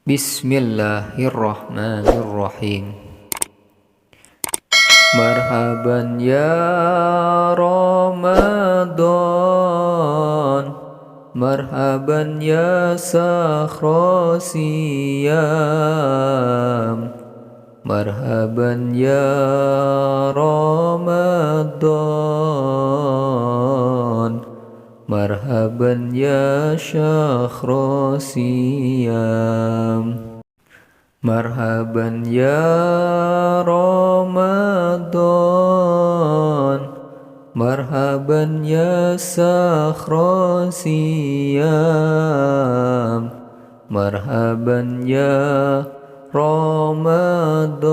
Bismillahirrahmanirrahim. Marhaban ya Ramadan, marhaban ya sahra siyam, marhaban ya Ramadan, marhaban ya syahra siyam. Marhaban ya Ramadan, marhaban ya sahra siyam, marhaban ya Ramadan,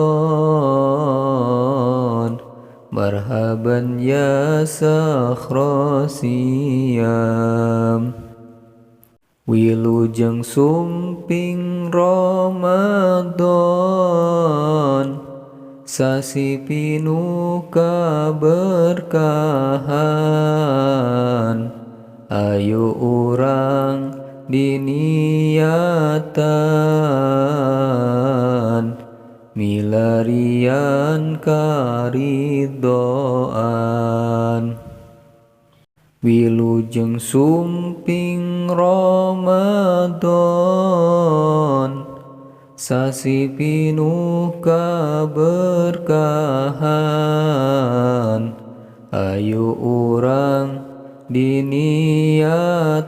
marhaban ya sahra siyam. Wilujeng sumping Ramadan, sasi pinuh kaberkahan. Ayo urang diniatan, milarian karidhoan. Wilujeng sumping Ramadan, sasi pinuh kaberkahan. Ayo urang diniatan,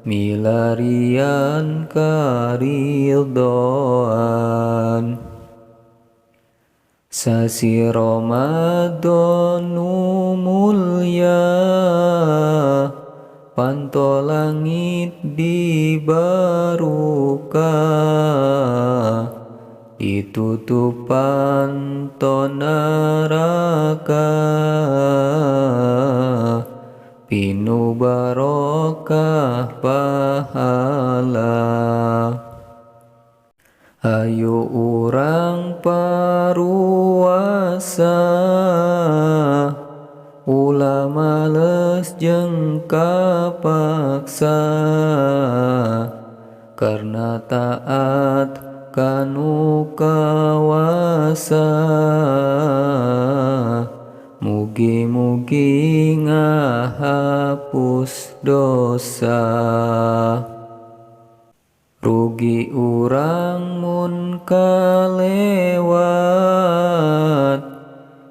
milarian karidhoan. Sasi Ramadan nu mulya, panto langit di barukah, ditutup panto neraka, pinuh barokah pahala. Ayo urang paruasa, ulah males jeung kapaksa, karna taat kanu kawasa. Mugi-mugi ngahapus dosa. Rugi urang mun kalewat,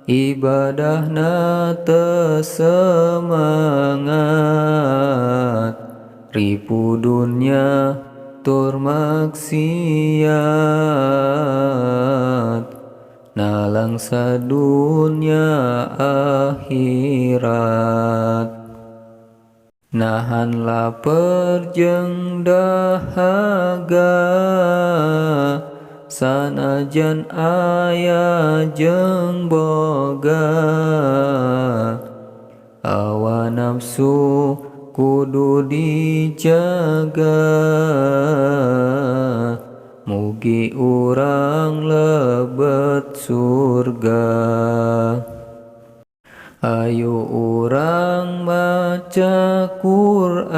ibadahna teu semangat. Ripu dunya tur maksiat, nalang sadunya akhirat. Nahan lapar jeung dahaga, sanajan aya jeung boga. Hawa nafsu kudu dijaga, mugi urang lebet surga. Ayo urang maca Quran,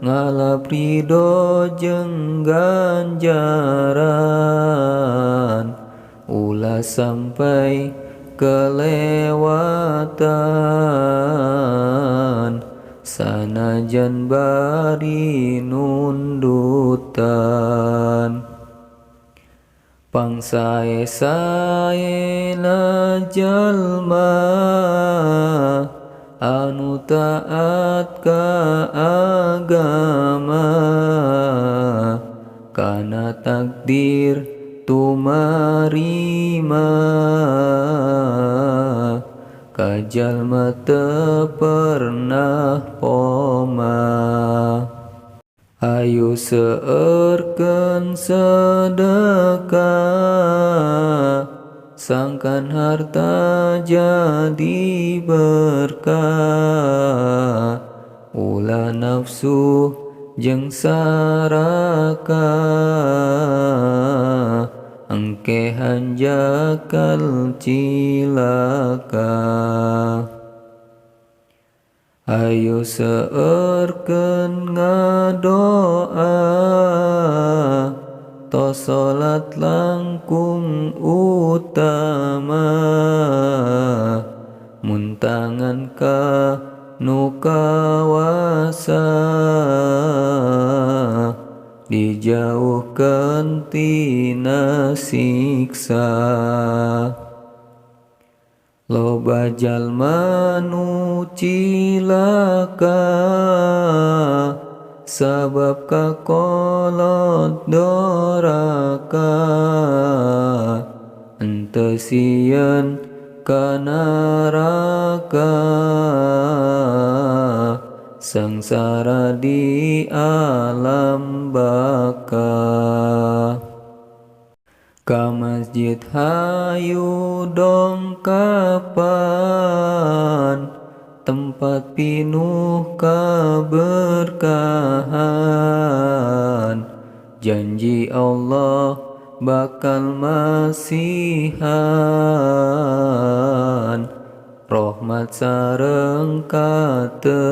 ngalap ridho jeung ganjaran. Ulah sampai kelewatan, sanajan bari nundutan. Pangsae-saena jalma anu taat ka agama, kana takdir tumarima, ka jalma teu pernah poma. Ayo seueurkeun sedekah, sangkan harta jadi berkah. Ulah nafsu jeung sarakah, engke hanjakal cilaka. Hayu seurkeun ngadoa tos salat langkung utama mun tangan ka nu kawasa dijauhkeun tina siksa. Loba jalma nu cilaka sabab kakolot doraka henteu sieun ka naraka sangsara di alam baka. Ka masjid hayu dongkapan tempat pinuh kaberkahan janji Allah bakal masihan rahmat sareng katenangan.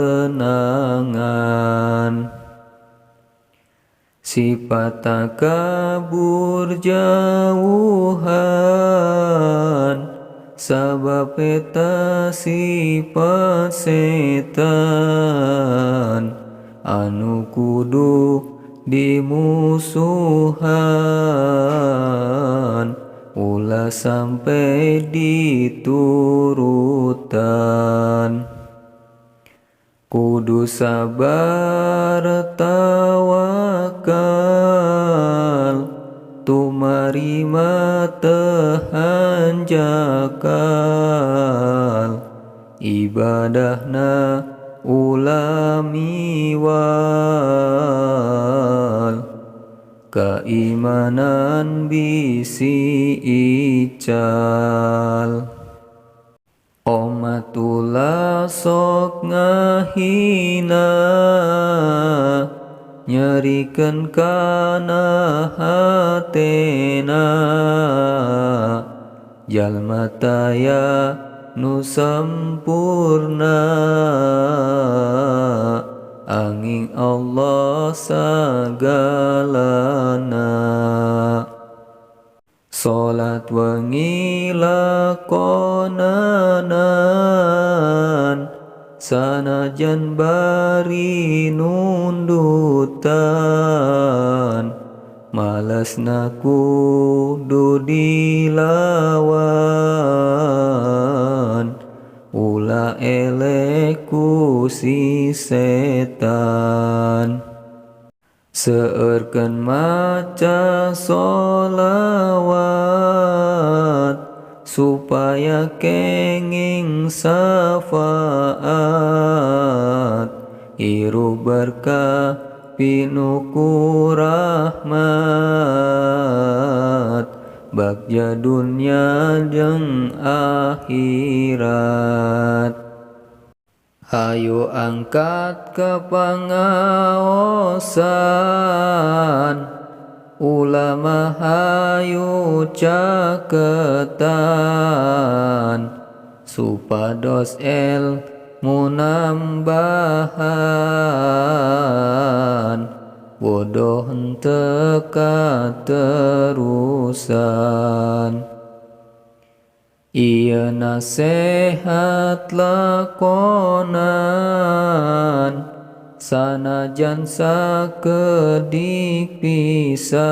Sifat takabur jauhan sabab eta sifat setan anu kudu dimusuhan ulah sampai diturutan. Kudu sabar tawakal tumarima tehanjakal ibadahna ulamiwal keimanan bisi ical. Omatullah sok ngahina nyerikeun kana hatena jalma taya nu sampurna angin Allah sagalana. Salat wengi lakonanan sanajan bari nundutan malasna kudu dilawan ulah elek ku si setan. Seurkeun maca sholawat supaya kenging syafaat hirup berkah pinuku rahmat bagja dunya jeung akhirat. Hayu angkat ka pangaosan ulama hayu caketan supados ilmu nambahan bodoh henteu katerusan. Ieu nasehat lakonan sanajan sakedik pisan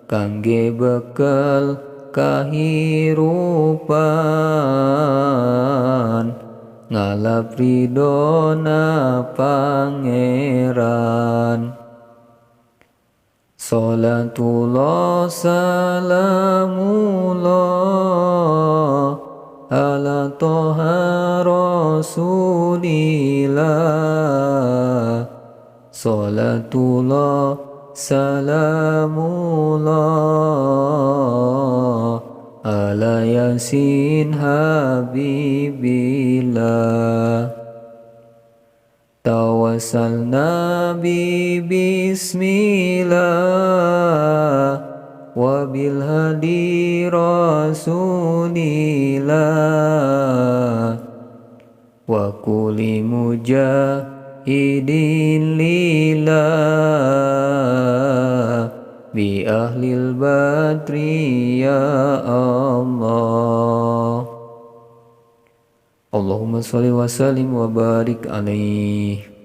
kangge bekel kahirupan ngalap ridona pangeran. Salatullah salamullah ala toha rasulillah. Salatullah salamullah ala yasin habibillah. Tawassalna bi bismillah wa bil hadi rasulillah wa kulli mujahidin lillah bi ahlil badri ya Allah. Allahumma sholli wa sallim wa barik alaihi.